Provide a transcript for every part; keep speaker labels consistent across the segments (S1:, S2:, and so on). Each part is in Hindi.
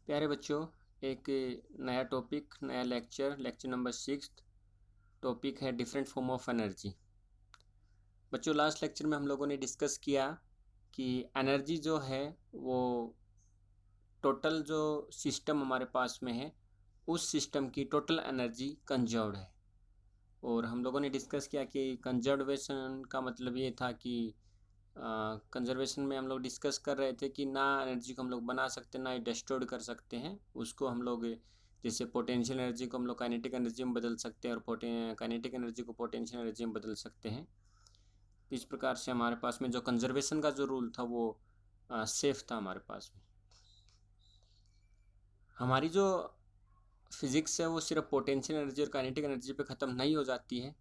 S1: प्यारे बच्चों, एक नया टॉपिक, नया लेक्चर नंबर 6। टॉपिक है डिफरेंट फॉर्म ऑफ एनर्जी। बच्चों, लास्ट लेक्चर में हम लोगों ने डिस्कस किया कि एनर्जी जो है वो टोटल जो सिस्टम हमारे पास में है उस सिस्टम की टोटल एनर्जी कंजर्व्ड है। और हम लोगों ने डिस्कस किया कि कंजर्वेशन का मतलब ये था कि कंजर्वेशन में हम लोग डिस्कस कर रहे थे कि ना एनर्जी को हम लोग बना सकते ना ही डिस्टॉर्ड कर सकते हैं। उसको हम लोग जैसे पोटेंशियल एनर्जी को हम लोग काइनेटिक एनर्जी में बदल सकते हैं और काइनेटिक एनर्जी को पोटेंशियल एनर्जी में बदल सकते हैं। इस प्रकार से हमारे पास में जो कंजर्वेशन का जो रूल था वो सेफ था हमारे पास में। हमारी जो फिज़िक्स है वो सिर्फ पोटेंशियल एनर्जी और काइनेटिक एनर्जी पे ख़त्म नहीं हो जाती है,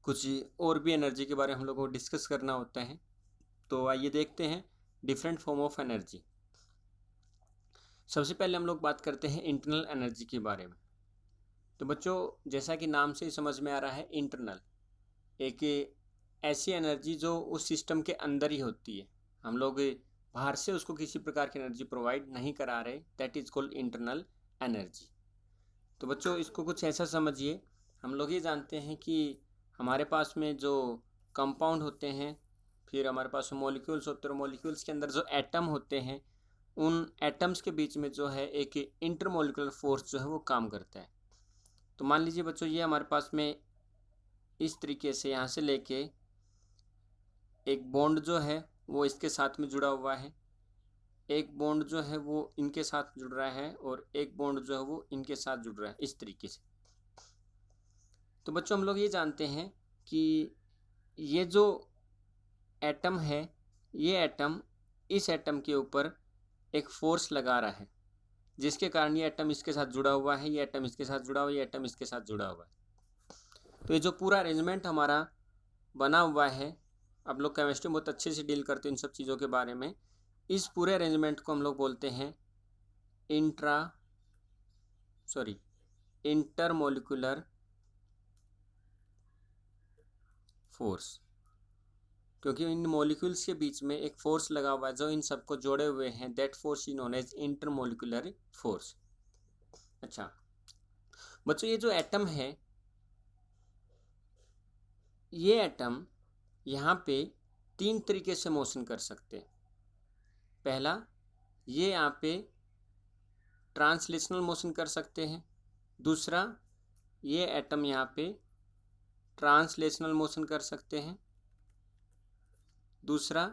S1: कुछ और भी एनर्जी के बारे में हम लोगों को डिस्कस करना होता है। तो आइए देखते हैं डिफरेंट फॉर्म ऑफ एनर्जी। सबसे पहले हम लोग बात करते हैं इंटरनल एनर्जी के बारे में। तो बच्चों, जैसा कि नाम से ही समझ में आ रहा है, इंटरनल एक ऐसी एनर्जी जो उस सिस्टम के अंदर ही होती है। हम लोग बाहर से उसको किसी प्रकार की एनर्जी प्रोवाइड नहीं करा रहे, that is called internal energy. तो बच्चों, इसको कुछ ऐसा समझिए, हम लोग ये जानते हैं कि हमारे पास में जो कंपाउंड होते हैं, फिर हमारे पास मॉलिक्यूल्स होते हैं, मॉलिक्यूल्स के अंदर जो एटम होते हैं, उन एटम्स के बीच में जो है एक इंटरमोलिकुलर फोर्स जो है वो काम करता है। तो मान लीजिए बच्चों, ये हमारे पास में इस तरीके से यहाँ से लेके एक बॉन्ड जो है वो इसके साथ में जुड़ा हुआ है, एक बॉन्ड जो है वो इनके साथ जुड़ रहा है और एक बॉन्ड जो है वो इनके साथ जुड़ रहा है, इस तरीके से। तो बच्चों, हम लोग ये जानते हैं कि ये जो एटम है, ये एटम इस एटम के ऊपर एक फोर्स लगा रहा है, जिसके कारण ये एटम इसके साथ जुड़ा हुआ है, ये एटम इसके साथ जुड़ा हुआ है, ये एटम इसके साथ जुड़ा हुआ है। तो ये जो पूरा अरेंजमेंट हमारा बना हुआ है, आप लोग केमिस्ट्री में बहुत अच्छे से डील करते हैं इन सब चीज़ों के बारे में। इस पूरे अरेंजमेंट को हम लोग बोलते हैं इंटरमोलिकुलर फोर्स, क्योंकि इन मॉलिक्यूल्स के बीच में एक फोर्स लगा हुआ है जो इन सबको जोड़े हुए हैं। That force is known as intermolecular force. अच्छा बच्चों, ये जो एटम है, ये एटम यहाँ पे 3 तरीके से मोशन कर सकते हैं। पहला, ये यहाँ पे ट्रांसलेशनल मोशन कर सकते हैं। दूसरा, ये एटम यहाँ पे ट्रांसलेशनल मोशन कर सकते हैं। दूसरा,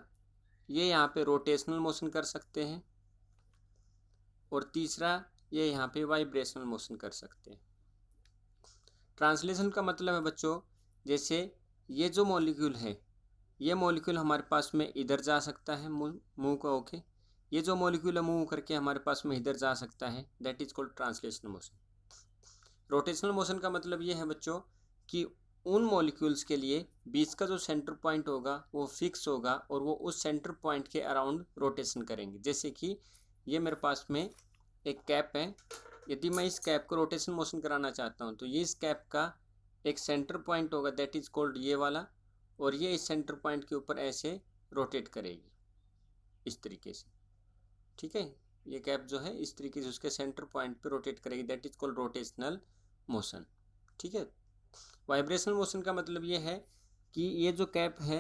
S1: ये यहाँ पे रोटेशनल मोशन कर सकते हैं। और तीसरा, ये यहाँ पे वाइब्रेशनल मोशन कर सकते हैं। ट्रांसलेशन का मतलब है बच्चों, जैसे ये जो मॉलिक्यूल है, ये मॉलिक्यूल हमारे पास में इधर जा सकता है मुंह को होके, ये जो मॉलिक्यूल है मूव करके हमारे पास में इधर जा सकता है, that is called translational motion. Rotational motion का मतलब ये है बच्चों कि उन मॉलिक्यूल्स के लिए बीच का जो सेंटर पॉइंट होगा वो फिक्स होगा और वो उस सेंटर पॉइंट के अराउंड रोटेशन करेंगे। जैसे कि ये मेरे पास में एक कैप है, यदि मैं इस कैप को रोटेशन मोशन कराना चाहता हूँ तो ये इस कैप का एक सेंटर पॉइंट होगा, दैट इज कॉल्ड ये वाला, और ये इस सेंटर पॉइंट के ऊपर ऐसे रोटेट करेगी इस तरीके से। ठीक है, ये कैप जो है इस तरीके से उसके सेंटर पॉइंट पे रोटेट करेगी, that is called rotational motion. ठीक है, वाइब्रेशनल मोशन का मतलब ये है कि ये जो कैप है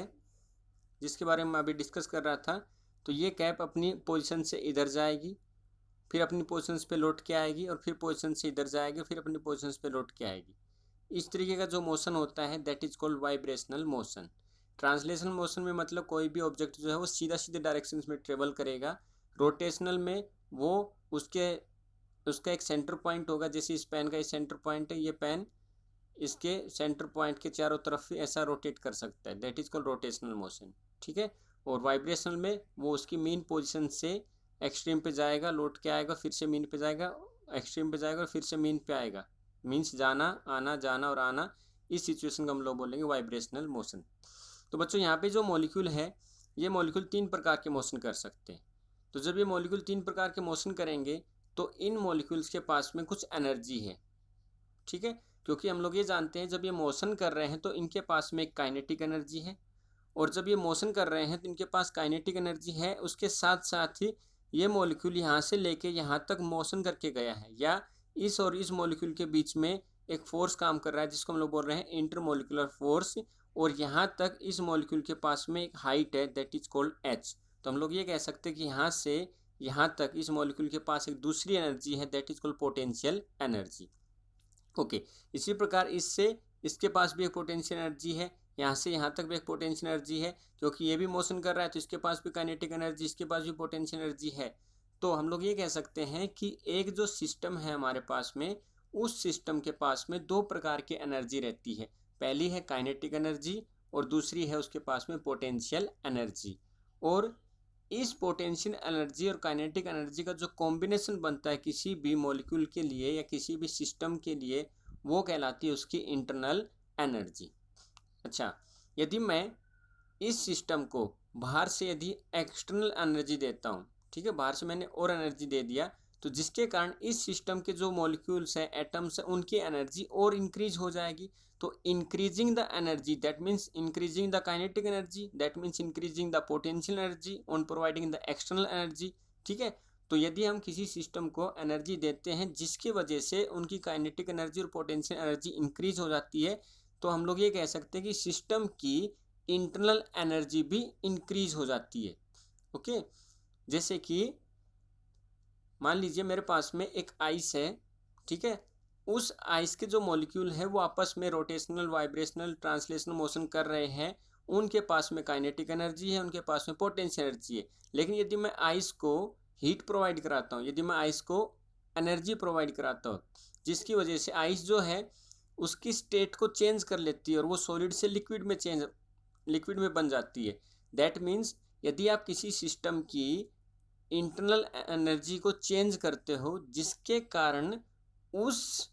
S1: जिसके बारे में मैं अभी डिस्कस कर रहा था, तो ये कैप अपनी पोजीशन से इधर जाएगी, फिर अपनी पोजीशन पे लौट के आएगी, और फिर पोजीशन से इधर जाएगी, फिर अपनी पोजीशन पे लौट के आएगी। इस तरीके का जो मोशन होता है that is called vibrational motion. Translational motion में मतलब कोई भी ऑब्जेक्ट जो है वो सीधा सीधे डायरेक्शन में ट्रेवल करेगा। रोटेशनल में वो उसका एक सेंटर पॉइंट होगा, जैसे इस पेन का इस सेंटर पॉइंट है, ये पेन इसके सेंटर पॉइंट के चारों तरफ ऐसा रोटेट कर सकता है, that is called rotational motion. ठीक है, और वाइब्रेशनल में वो उसकी मीन पोजीशन से एक्सट्रीम पे जाएगा, लौट के आएगा, फिर से मीन पे जाएगा, एक्सट्रीम पे जाएगा और फिर से मीन पे आएगा, मीन्स जाना आना जाना और आना। इस सिचुएशन को हम लोग बोलेंगे वाइब्रेशनल मोशन। तो बच्चों, यहाँ पे जो मॉलिक्यूल है, ये मॉलिक्यूल 3 प्रकार के मोशन कर सकते हैं। तो जब ये मॉलिक्यूल 3 प्रकार के मोशन करेंगे तो इन मॉलिक्यूल्स के पास में कुछ एनर्जी है। ठीक है, क्योंकि हम लोग ये जानते हैं जब ये मोशन कर रहे हैं तो इनके पास में एक काइनेटिक एनर्जी है, और जब ये मोशन कर रहे हैं तो इनके पास काइनेटिक एनर्जी है, उसके साथ साथ ही ये मॉलिक्यूल यहाँ से लेके यहाँ तक मोशन करके गया है, या इस और इस मॉलिक्यूल के बीच में एक फोर्स काम कर रहा है जिसको हम लोग बोल रहे हैं इंटरमोलिकुलर फोर्स, और यहाँ तक इस मॉलिक्यूल के पास में एक हाइट है दैट इज कॉल्ड एच। तो हम लोग ये कह सकते हैं कि यहाँ से यहाँ तक इस मॉलिक्यूल के पास एक दूसरी एनर्जी है that is called potential energy. Okay, इसी प्रकार इससे इसके पास भी एक पोटेंशियल एनर्जी है, यहाँ से यहाँ तक भी एक पोटेंशियल एनर्जी है, क्योंकि ये भी मोशन कर रहा है तो इसके पास भी काइनेटिक एनर्जी, इसके पास भी पोटेंशियल एनर्जी है। तो हम लोग ये कह सकते हैं कि एक जो सिस्टम है हमारे पास में, उस सिस्टम के पास में दो प्रकार की एनर्जी रहती है। पहली है काइनेटिक एनर्जी और दूसरी है उसके पास में पोटेंशियल एनर्जी। और इस पोटेंशियल एनर्जी और काइनेटिक एनर्जी का जो कॉम्बिनेशन बनता है किसी भी मॉलिक्यूल के लिए या किसी भी सिस्टम के लिए, वो कहलाती है उसकी इंटरनल एनर्जी। अच्छा, यदि मैं इस सिस्टम को बाहर से यदि एक्सटर्नल एनर्जी देता हूँ, ठीक है, बाहर से मैंने और एनर्जी दे दिया, तो जिसके कारण इस सिस्टम के जो मॉलिक्यूल्स हैं, एटम्स हैं, उनकी एनर्जी और इंक्रीज हो जाएगी। तो increasing the energy that means increasing the kinetic energy, that means increasing the potential energy on providing the external energy. ठीक है, तो यदि हम किसी सिस्टम को एनर्जी देते हैं जिसकी वजह से उनकी काइनेटिक एनर्जी और पोटेंशियल एनर्जी इंक्रीज हो जाती है, तो हम लोग ये कह सकते हैं कि सिस्टम की इंटरनल एनर्जी भी इंक्रीज हो जाती है। ओके, जैसे कि मान लीजिए मेरे पास में एक आइस है, ठीक है, उस आइस के जो मॉलिक्यूल है वो आपस में रोटेशनल, वाइब्रेशनल, ट्रांसलेशनल मोशन कर रहे हैं, उनके पास में काइनेटिक एनर्जी है, उनके पास में पोटेंशियल एनर्जी है। लेकिन यदि मैं आइस को हीट प्रोवाइड कराता हूँ, यदि मैं आइस को एनर्जी प्रोवाइड कराता हूँ, जिसकी वजह से आइस जो है उसकी स्टेट को चेंज कर लेती है और वो सॉलिड से लिक्विड में बन जाती है। दैट मीन्स यदि आप किसी सिस्टम की इंटरनल एनर्जी को चेंज करते हो जिसके कारण उस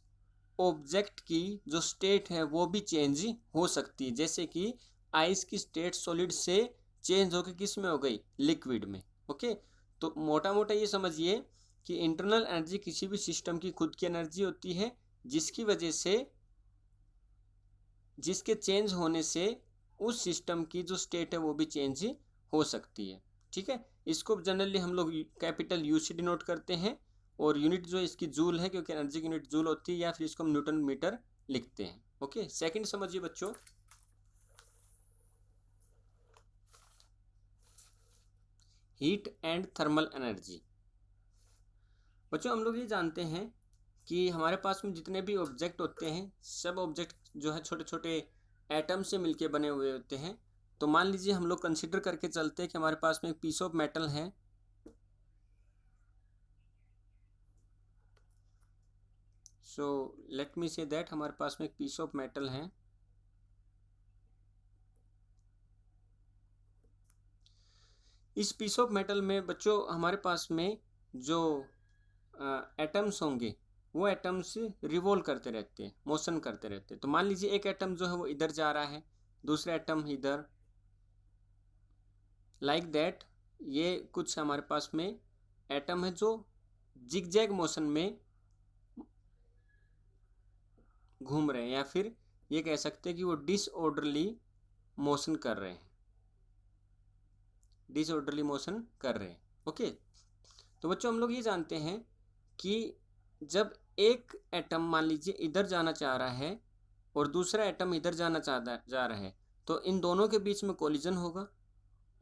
S1: ऑब्जेक्ट की जो स्टेट है वो भी चेंज हो सकती है, जैसे कि आइस की स्टेट सॉलिड से चेंज होकर किस में हो गई, लिक्विड में। ओके, तो मोटा मोटा ये समझिए कि इंटरनल एनर्जी किसी भी सिस्टम की खुद की एनर्जी होती है जिसकी वजह से, जिसके चेंज होने से उस सिस्टम की जो स्टेट है वो भी चेंज हो सकती है। ठीक है, इसको जनरली हम लोग कैपिटल यू से डिनोट करते हैं, और यूनिट जो इसकी जूल है क्योंकि एनर्जी की यूनिट जूल होती है, या फिर इसको हम न्यूटन मीटर लिखते हैं। ओके, सेकंड समझिए बच्चों, हीट एंड थर्मल एनर्जी। बच्चों हम लोग ये जानते हैं कि हमारे पास में जितने भी ऑब्जेक्ट होते हैं, सब ऑब्जेक्ट जो है छोटे छोटे एटम से मिलके बने हुए होते हैं। तो मान लीजिए हम लोग कंसिडर करके चलते हैं कि हमारे पास में एक पीस ऑफ मेटल है, so let me say that हमारे पास में एक पीस ऑफ मेटल है। इस पीस ऑफ मेटल में बच्चों हमारे पास में जो एटम्स होंगे वो एटम्स रिवॉल्व करते रहते हैं, मोशन करते रहते हैं। तो मान लीजिए एक एटम जो है वो इधर जा रहा है, दूसरा एटम इधर, लाइक दैट। ये कुछ हमारे पास में एटम है जो जिगजैग मोशन में घूम रहे हैं, या फिर ये कह सकते हैं कि वो डिसऑर्डरली मोशन कर रहे हैं, डिसऑर्डरली मोशन कर रहे हैं। ओके, तो बच्चों हम लोग ये जानते हैं कि जब एक एटम मान लीजिए इधर जाना चाह रहा है और दूसरा एटम इधर जाना जा रहा है, तो इन दोनों के बीच में कोलिजन होगा,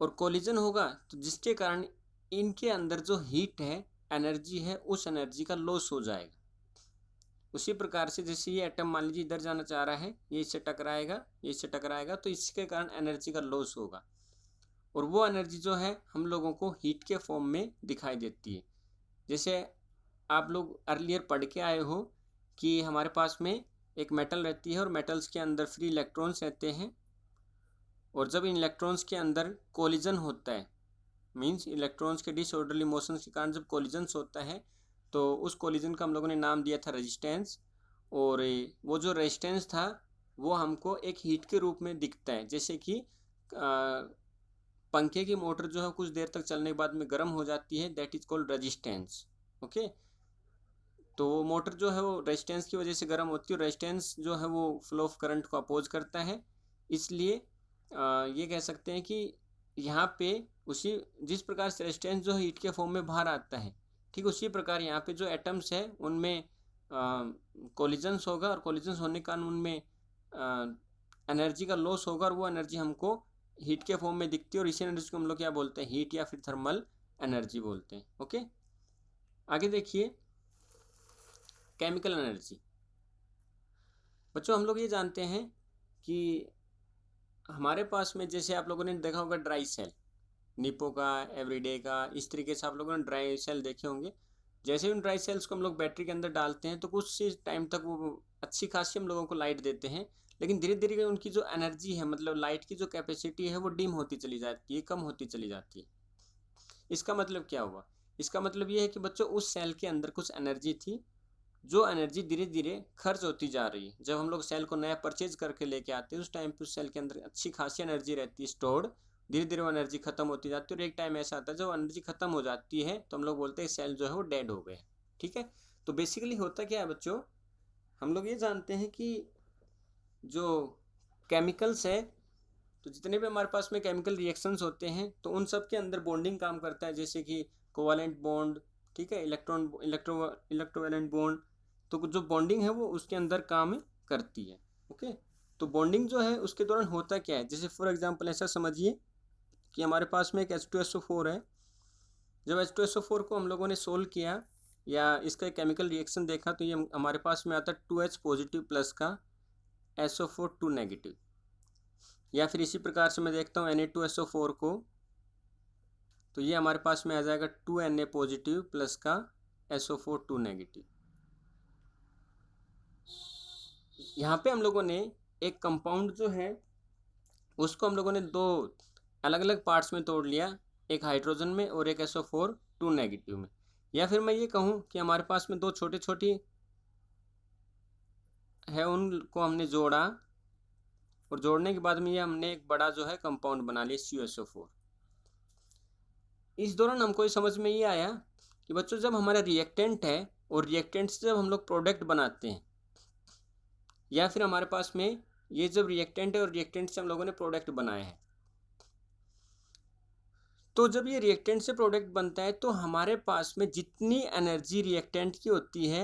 S1: और कोलिजन होगा तो जिसके कारण इनके अंदर जो हीट है, एनर्जी है, उस एनर्जी का लॉस हो जाएगा। उसी प्रकार से जैसे ये एटम मान लीजिए इधर जाना चाह रहा है, ये इससे टकराएगा, ये इससे टकराएगा, तो इसके कारण एनर्जी का लॉस होगा, और वो एनर्जी जो है हम लोगों को हीट के फॉर्म में दिखाई देती है। जैसे आप लोग अर्लियर पढ़ के आए हो कि हमारे पास में एक मेटल रहती है और मेटल्स के अंदर फ्री इलेक्ट्रॉन्स रहते हैं, और जब इन इलेक्ट्रॉन्स के अंदर कोलिजन होता है, मींस इलेक्ट्रॉन्स के डिसऑर्डरली मोशन के कारण जब कोलिजन्स होता है, तो उस कोलिजन का हम लोगों ने नाम दिया था रेजिस्टेंस। और वो जो रेजिस्टेंस था वो हमको एक हीट के रूप में दिखता है, जैसे कि पंखे की मोटर जो है कुछ देर तक चलने के बाद में गर्म हो जाती है, that is called resistance. Okay, तो वो मोटर जो है वो रेजिस्टेंस की वजह से गर्म होती है, और रेजिस्टेंस जो है वो फ्लो ऑफ करंट को अपोज करता है। इसलिए ये कह सकते हैं कि यहाँ पे उसी जिस प्रकार रेजिस्टेंस जो हीट के फॉर्म में बाहर आता है, ठीक उसी प्रकार यहाँ पे जो एटम्स है उनमें कोलिजन्स होगा, और कोलिजन्स होने के कारण उनमें एनर्जी का लॉस होगा, और वो एनर्जी हमको हीट के फॉर्म में दिखती है, और इसी एनर्जी को हम लोग क्या बोलते हैं, हीट या फिर थर्मल एनर्जी बोलते हैं। ओके, आगे देखिए केमिकल एनर्जी। बच्चों हम लोग ये जानते हैं कि हमारे पास में, जैसे आप लोगों ने देखा होगा ड्राई सेल, निपो का, एवरीडे का, इस तरीके से आप लोगों ने ड्राई सेल देखे होंगे। जैसे उन ड्राई सेल्स को हम लोग बैटरी के अंदर डालते हैं तो कुछ टाइम तक वो अच्छी खासी हम लोगों को लाइट देते हैं, लेकिन धीरे धीरे उनकी जो एनर्जी है, मतलब लाइट की जो कैपेसिटी है वो डिम होती चली जाती है, कम होती चली जाती है। इसका मतलब क्या हुआ? इसका मतलब ये है कि बच्चों उस सेल के अंदर कुछ एनर्जी थी, जो एनर्जी धीरे धीरे खर्च होती जा रही है। जब हम लोग सेल को नया परचेज करके लेके आते हैं उस टाइम पे उस सेल के अंदर अच्छी खासी एनर्जी रहती है स्टोर्ड, धीरे धीरे वो एनर्जी खत्म होती जाती है, और एक टाइम ऐसा आता है जब एनर्जी खत्म हो जाती है तो हम लोग बोलते हैं सेल जो है वो डेड हो गया। ठीक है, तो बेसिकली होता क्या है बच्चों, हम लोग ये जानते हैं कि जो केमिकल्स है, तो जितने भी हमारे पास में केमिकल रिएक्शंस होते हैं तो उन सब के अंदर बॉन्डिंग काम करता है, जैसे कि कोवालेंट बॉन्ड, ठीक है, इलेक्ट्रोवैलेंट बॉन्ड, तो जो बॉन्डिंग है वो उसके अंदर काम करती है। ओके, तो बॉन्डिंग जो है उसके दौरान होता क्या है, जैसे फॉर एग्जांपल ऐसा समझिए कि हमारे पास में एक H2SO4 है। जब H2SO4 को हम लोगों ने सोल्व किया या इसका केमिकल रिएक्शन देखा तो ये हमारे पास में आता 2H पॉजिटिव प्लस का SO4 2 नेगेटिव, या फिर इसी प्रकार से मैं देखता हूँ Na2SO4 को, तो ये हमारे पास में आ जाएगा 2Na पॉजिटिव प्लस का SO4 2 नेगेटिव। यहाँ पे हम लोगों ने एक कंपाउंड जो है उसको हम लोगों ने दो अलग अलग पार्ट्स में तोड़ लिया, एक हाइड्रोजन में और एक SO4 2 नेगेटिव में। या फिर मैं ये कहूँ कि हमारे पास में दो छोटी छोटी है, उनको हमने जोड़ा, और जोड़ने के बाद में ये हमने एक बड़ा जो है कंपाउंड बना लिया CuSO4। इस दौरान हमको ये समझ में ये आया कि बच्चों जब हमारा रिएक्टेंट है और रिएक्टेंट से जब हम लोग प्रोडक्ट बनाते हैं, या फिर हमारे पास में ये जब रिएक्टेंट है और रिएक्टेंट से हम लोगों ने प्रोडक्ट बनाया है, तो जब ये रिएक्टेंट से प्रोडक्ट बनता है तो हमारे पास में जितनी एनर्जी रिएक्टेंट की होती है,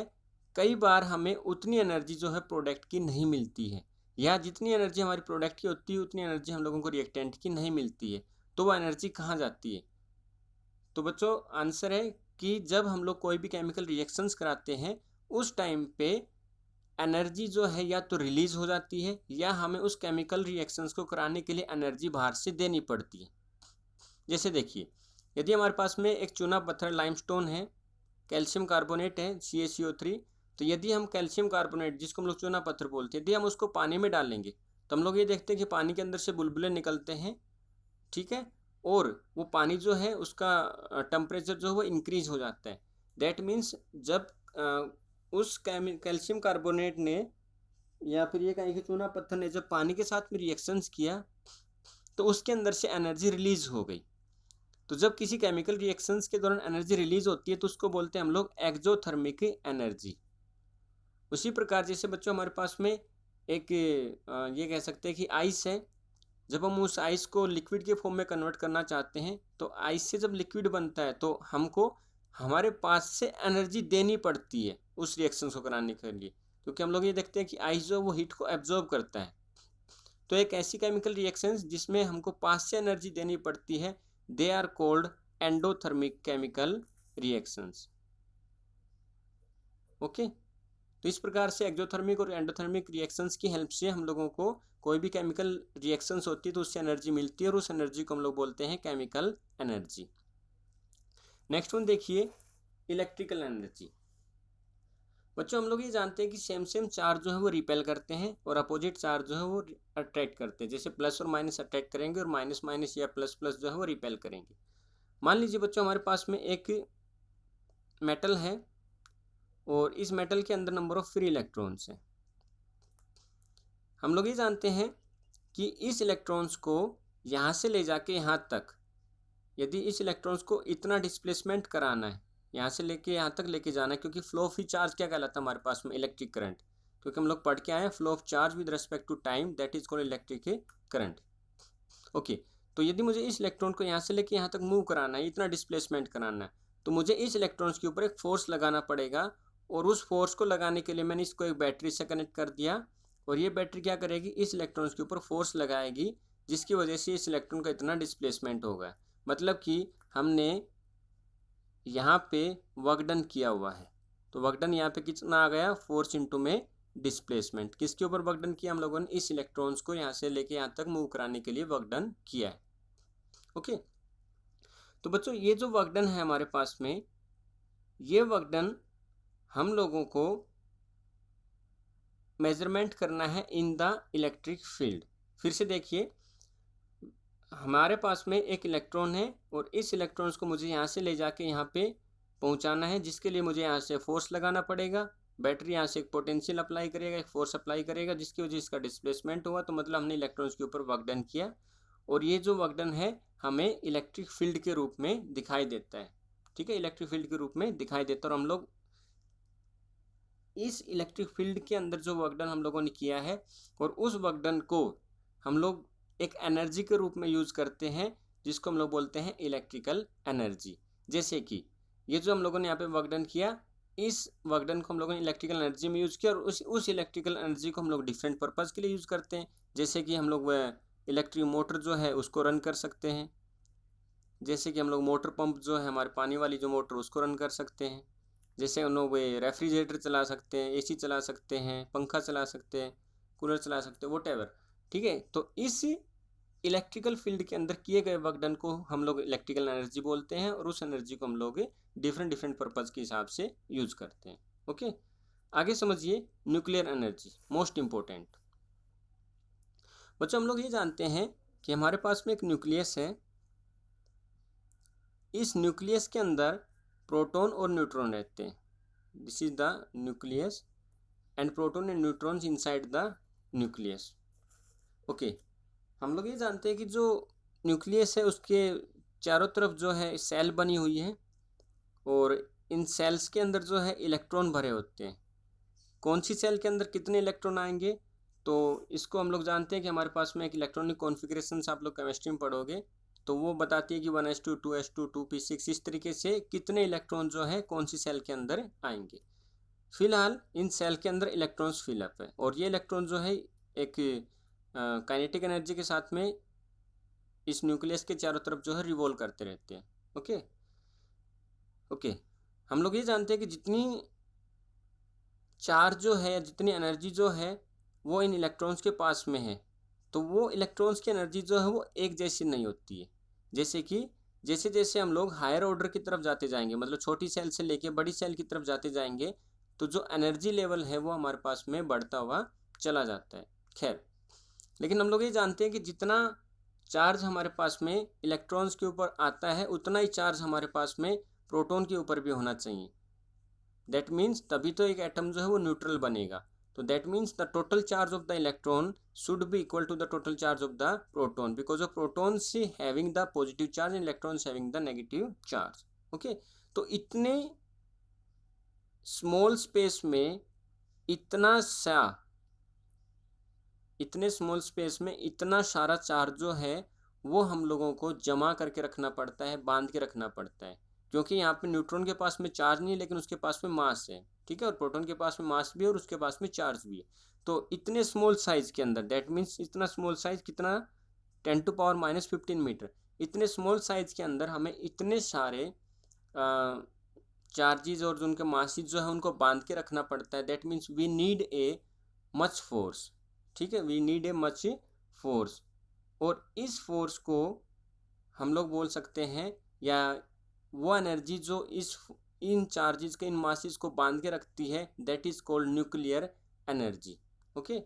S1: कई बार हमें उतनी एनर्जी जो है प्रोडक्ट की नहीं मिलती है, या जितनी एनर्जी हमारी प्रोडक्ट की होती है उतनी एनर्जी हम लोगों को रिएक्टेंट की नहीं मिलती है। तो वो एनर्जी कहाँ जाती है? तो बच्चों आंसर है कि जब हम लोग कोई भी केमिकल रिएक्शंस कराते हैं उस टाइम पे एनर्जी जो है या तो रिलीज हो जाती है, या हमें उस केमिकल रिएक्शंस को कराने के लिए एनर्जी बाहर से देनी पड़ती है। जैसे देखिए, यदि हमारे पास में एक चूना पत्थर लाइमस्टोन है, कैल्शियम कार्बोनेट है CaCO3, तो यदि हम कैल्शियम कार्बोनेट, जिसको हम लोग चूना पत्थर बोलते हैं, यदि हम उसको पानी में डालेंगे तो हम लोग ये देखते हैं कि पानी के अंदर से बुलबुले निकलते हैं, ठीक है, और वो पानी जो है उसका टेम्परेचर जो है वो इंक्रीज हो जाता है। दैट मीन्स जब उस कैल्शियम कार्बोनेट ने या फिर ये कहीं कि चूना पत्थर ने जब पानी के साथ में रिएक्शंस किया तो उसके अंदर से एनर्जी रिलीज हो गई। तो जब किसी केमिकल रिएक्शंस के दौरान एनर्जी रिलीज होती है तो उसको बोलते हैं हम लोग एक्सोथर्मिक एनर्जी। उसी प्रकार जैसे बच्चों हमारे पास में एक ये कह सकते हैं कि आइस है, जब हम उस आइस को लिक्विड के फॉर्म में कन्वर्ट करना चाहते हैं तो आइस से जब लिक्विड बनता है तो हमको हमारे पास से एनर्जी देनी पड़ती है उस रिएक्शन को कराने के लिए, क्योंकि हम लोग ये देखते हैं कि आइस जो वो हीट को एब्जॉर्ब करता है। तो एक ऐसी केमिकल रिएक्शंस जिसमें हमको पास से एनर्जी देनी पड़ती है, they are called endothermic chemical reactions. Okay, तो इस प्रकार से एक्सोथर्मिक और एंडोथर्मिक रिएक्शंस की हेल्प से हम लोगों को कोई भी केमिकल रिएक्शंस होती है तो उससे एनर्जी मिलती है, और उस एनर्जी को हम लोग बोलते हैं केमिकल एनर्जी। नेक्स्ट वन देखिए, इलेक्ट्रिकल एनर्जी। बच्चों हम लोग ये जानते हैं कि सेम सेम चार्ज जो है वो रिपेल करते हैं और अपोजिट चार्ज जो है वो अट्रैक्ट करते हैं। जैसे प्लस और माइनस अट्रैक्ट करेंगे और माइनस माइनस या प्लस प्लस जो है वो रिपेल करेंगे। मान लीजिए बच्चों हमारे पास में एक मेटल है और इस मेटल के अंदर नंबर ऑफ फ्री इलेक्ट्रॉन्स हैं। हम लोग ये जानते हैं कि इस इलेक्ट्रॉन्स को यहाँ से ले जाके यहाँ तक, यदि इस इलेक्ट्रॉन्स को इतना डिस्प्लेसमेंट कराना है, यहाँ से लेके यहाँ तक लेके जाना है, क्योंकि फ्लो ऑफ चार्ज क्या कहलाता है हमारे पास में, इलेक्ट्रिक करंट, क्योंकि हम लोग पढ़ के आए हैं flow of charge with respect to time, that is called electric current. Okay, तो यदि मुझे इस इलेक्ट्रॉन को यहाँ से लेके यहाँ तक मूव कराना है, इतना डिस्प्लेसमेंट कराना है, तो मुझे इस इलेक्ट्रॉन्स के ऊपर एक फोर्स लगाना पड़ेगा। और उस फोर्स को लगाने के लिए मैंने इसको एक बैटरी से कनेक्ट कर दिया, और ये बैटरी क्या करेगी, इस इलेक्ट्रॉन्स के ऊपर फोर्स लगाएगी, जिसकी वजह से इस इलेक्ट्रॉन का इतना डिस्प्लेसमेंट होगा। मतलब कि हमने यहाँ पे वर्क डन किया हुआ है, तो वर्क डन यहाँ पे कितना आ गया, फोर्स इंटू में डिस्प्लेसमेंट। किसके ऊपर वर्क डन किया, हम लोगों ने इस इलेक्ट्रॉन्स को यहाँ से लेके यहाँ तक मूव कराने के लिए वर्क डन किया है। ओके, तो बच्चों ये जो वर्क डन है हमारे पास में, ये वर्क डन हम लोगों को मेजरमेंट करना है इन द इलेक्ट्रिक फील्ड। फिर से देखिए, हमारे पास में एक इलेक्ट्रॉन है और इस इलेक्ट्रॉन्स को मुझे यहाँ से ले जाके यहाँ पे पहुँचाना है, जिसके लिए मुझे यहाँ से फोर्स लगाना पड़ेगा। बैटरी यहाँ से एक पोटेंशियल अप्लाई करेगा, एक फोर्स अप्लाई करेगा, जिसकी वजह से इसका डिस्प्लेसमेंट हुआ। तो मतलब हमने इलेक्ट्रॉन्स के ऊपर वर्क डन किया, और ये जो वर्क डन है हमें इलेक्ट्रिक फील्ड के रूप में दिखाई देता है। ठीक है, इलेक्ट्रिक फील्ड के रूप में दिखाई देता है। और हम लोग इस इलेक्ट्रिक फील्ड के अंदर जो वर्क डन हम लोगों ने किया है, और उस वर्क डन को हम लोग एक एनर्जी के रूप में यूज करते हैं, जिसको हम लोग बोलते हैं इलेक्ट्रिकल एनर्जी। जैसे कि ये जो हम लोगों ने यहाँ पे वर्क डन किया, इस वर्क डन को हम लोगों ने इलेक्ट्रिकल एनर्जी में यूज किया, और उस इलेक्ट्रिकल एनर्जी को हम लोग डिफरेंट पर्पज़ के लिए यूज करते हैं। जैसे कि हम लोग इलेक्ट्रिक मोटर जो है उसको रन कर सकते हैं, जैसे कि हम लोग मोटर पंप जो है हमारे पानी वाली जो मोटर, उसको रन कर सकते हैं। जैसे हम लोग रेफ्रिजरेटर चला सकते हैं, एसी चला सकते हैं, पंखा चला सकते हैं, कूलर चला सकते हैं, वोटेवर। ठीक है, तो इस इलेक्ट्रिकल फील्ड के अंदर किए गए वर्क डन को हम लोग इलेक्ट्रिकल एनर्जी बोलते हैं, और उस एनर्जी को हम लोग डिफरेंट डिफरेंट पर्पज़ के हिसाब से यूज करते हैं। ओके, आगे समझिए न्यूक्लियर एनर्जी, मोस्ट इम्पोर्टेंट। बच्चों हम लोग ये जानते हैं कि हमारे पास में एक न्यूक्लियस है। इस न्यूक्लियस के अंदर प्रोटॉन और न्यूट्रॉन रहते हैं। This is the nucleus, and proton and neutrons inside the nucleus. Okay, हम लोग ये जानते हैं कि जो न्यूक्लियस है उसके चारों तरफ जो है सेल बनी हुई है, और इन सेल्स के अंदर जो है इलेक्ट्रॉन भरे होते हैं। कौन सी सेल के अंदर कितने इलेक्ट्रॉन आएंगे, तो इसको हम लोग जानते हैं कि हमारे पास में एक इलेक्ट्रॉनिक कॉन्फ़िगरेशन आप लोग केमिस्ट्री में पढ़ोगे, तो वो बताती है कि 1s2 2s2 2p6, इस तरीके से कितने इलेक्ट्रॉन जो है कौन सी सेल के अंदर आएंगे। फिलहाल इन सेल के अंदर इलेक्ट्रॉन्स फिलअप है, और ये इलेक्ट्रॉन जो है एक काइनेटिक एनर्जी के साथ में इस न्यूक्लियस के चारों तरफ जो है रिवॉल्व करते रहते हैं। ओके ओके, हम लोग ये जानते हैं कि जितनी चार्ज जो है, जितनी एनर्जी जो है वो इन इलेक्ट्रॉन्स के पास में है, तो वो इलेक्ट्रॉन्स की एनर्जी जो है वो एक जैसी नहीं होती है। जैसे कि जैसे जैसे हम लोग हायर ऑर्डर की तरफ जाते जाएंगे, मतलब छोटी सेल से लेके बड़ी सेल की तरफ जाते जाएंगे, तो जो एनर्जी लेवल है वो हमारे पास में बढ़ता हुआ चला जाता है। खैर, लेकिन हम लोग ये जानते हैं कि जितना चार्ज हमारे पास में इलेक्ट्रॉन्स के ऊपर आता है, उतना ही चार्ज हमारे पास में प्रोटॉन के ऊपर भी होना चाहिए। दैट मीन्स तभी तो एक एटम जो है वो न्यूट्रल बनेगा। तो that means the total charge of the electron should be equal to the total charge of the proton, because of protons having the positive charge and electrons having the negative charge. Okay, तो इतने स्मॉल स्पेस में इतना सारा चार्ज जो है वो हम लोगों को जमा करके रखना पड़ता है, बांध के रखना पड़ता है। क्योंकि यहाँ पे न्यूट्रॉन के पास में चार्ज नहीं है, लेकिन उसके पास में मास है। ठीक है, और प्रोटॉन के पास में मास भी है और उसके पास में चार्ज भी है। तो इतने स्मॉल साइज के अंदर, दैट मीन्स इतना स्मॉल साइज कितना, 10⁻⁻15 मीटर, इतने स्मॉल साइज के अंदर हमें इतने सारे चार्जेज और उनके मासेज जो है उनको बांध के रखना पड़ता है। That means we need a much force. ठीक है, we need a much force, और इस फोर्स को हम लोग बोल सकते हैं, या वो एनर्जी जो इन चार्जेस के, इन मासेस को बांध के रखती है, that is called nuclear energy. Okay,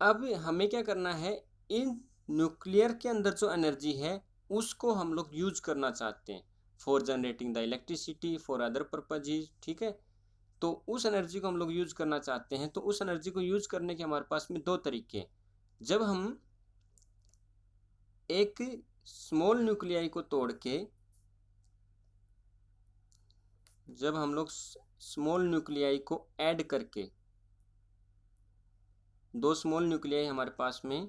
S1: अब हमें क्या करना है, इन न्यूक्लियर के अंदर जो एनर्जी है उसको हम लोग यूज करना चाहते हैं for generating the electricity, for other purposes. ठीक है, तो उस एनर्जी को हम लोग यूज करना चाहते हैं। तो उस एनर्जी को यूज करने के हमारे पास में दो तरीके हैं। जब हम एक स्मॉल न्यूक्लियाई को तोड़ के, जब हम लोग स्मॉल न्यूक्लियाई को ऐड करके, दो स्मॉल न्यूक्लियाई हमारे पास में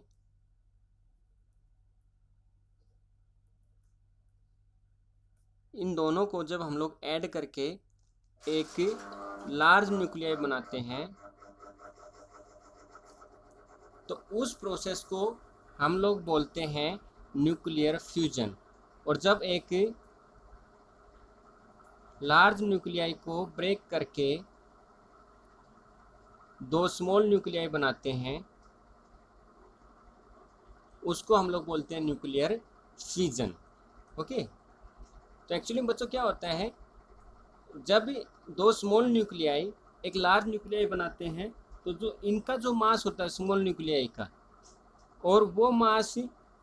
S1: इन दोनों को जब हम लोग ऐड करके एक लार्ज न्यूक्लियाई बनाते हैं तो उस प्रोसेस को हम लोग बोलते हैं न्यूक्लियर फ्यूजन। और जब एक लार्ज न्यूक्लियाई को ब्रेक करके दो स्मॉल न्यूक्लियाई बनाते हैं उसको हम लोग बोलते हैं न्यूक्लियर फ्यूजन। ओके, तो एक्चुअली बच्चों क्या होता है, जब दो स्मॉल न्यूक्लियाई एक लार्ज न्यूक्लियाई बनाते हैं तो जो इनका जो मास होता है स्मॉल न्यूक्लियाई का, और वो मास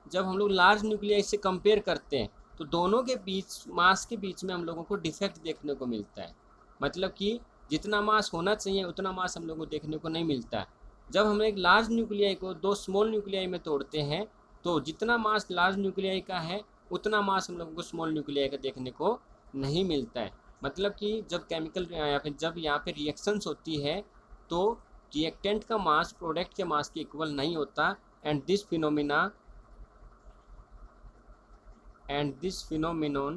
S1: जब हम लोग लार्ज न्यूक्लियाई से कंपेयर करते हैं तो दोनों के बीच मास के बीच में हम लोगों को डिफेक्ट देखने को मिलता है। मतलब कि जितना मास होना चाहिए उतना मास हम लोगों को देखने को नहीं मिलता है। जब हम एक लार्ज न्यूक्लियाई को दो स्मॉल न्यूक्लियाई में तोड़ते हैं तो जितना मास लार्ज न्यूक्लियाई का है उतना मास हम लोगों को स्मॉल न्यूक्लियाई का देखने को नहीं मिलता है। मतलब कि जब केमिकल या फिर जब यहाँ पे रिएक्शंस होती है तो रिएक्टेंट का मास प्रोडक्ट के मास के इक्वल नहीं होता, and this phenomenon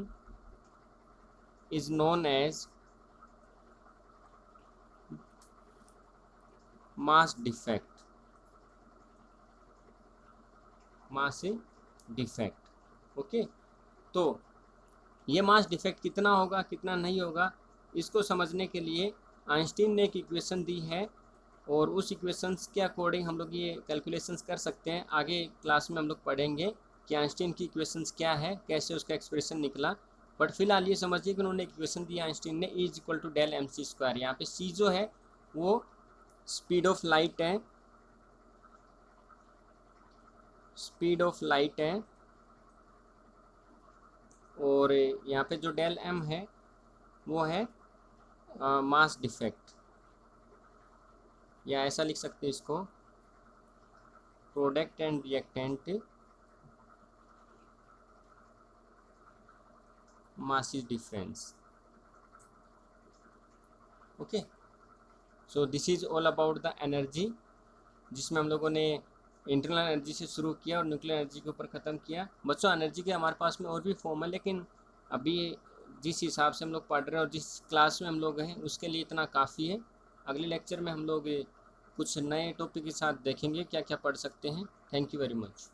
S1: is known as mass defect। Okay, तो ये मास डिफेक्ट कितना होगा कितना नहीं होगा इसको समझने के लिए आइंस्टीन ने एक इक्वेशन दी है और उस इक्वेशंस के अकॉर्डिंग हम लोग ये कैलकुलेशंस कर सकते हैं। आगे क्लास में हम लोग पढ़ेंगे कि आइंस्टीन की इक्वेशंस क्या है, कैसे उसका एक्सप्रेशन निकला। बट फिलहाल ये समझिए कि उन्होंने इक्वेशन दिया आइंस्टीन ने, E = del mc²। यहाँ पे C जो है वो स्पीड ऑफ लाइट है, और यहाँ पे जो del m है वो है मास डिफेक्ट, या ऐसा लिख सकते हैं इसको, product and reactant masses difference. Okay, so this is all about the energy, जिसमें हम लोगों ने इंटरनल एनर्जी से शुरू किया और न्यूक्लियर एनर्जी के ऊपर ख़त्म किया। बच्चों एनर्जी के हमारे पास में और भी फॉर्म है, लेकिन अभी जिस हिसाब से हम लोग पढ़ रहे हैं और जिस क्लास में हम लोग हैं उसके लिए इतना काफ़ी है। अगले लेक्चर में हम लोग कुछ नए टॉपिक के साथ देखेंगे क्या क्या पढ़ सकते हैं। Thank you very much.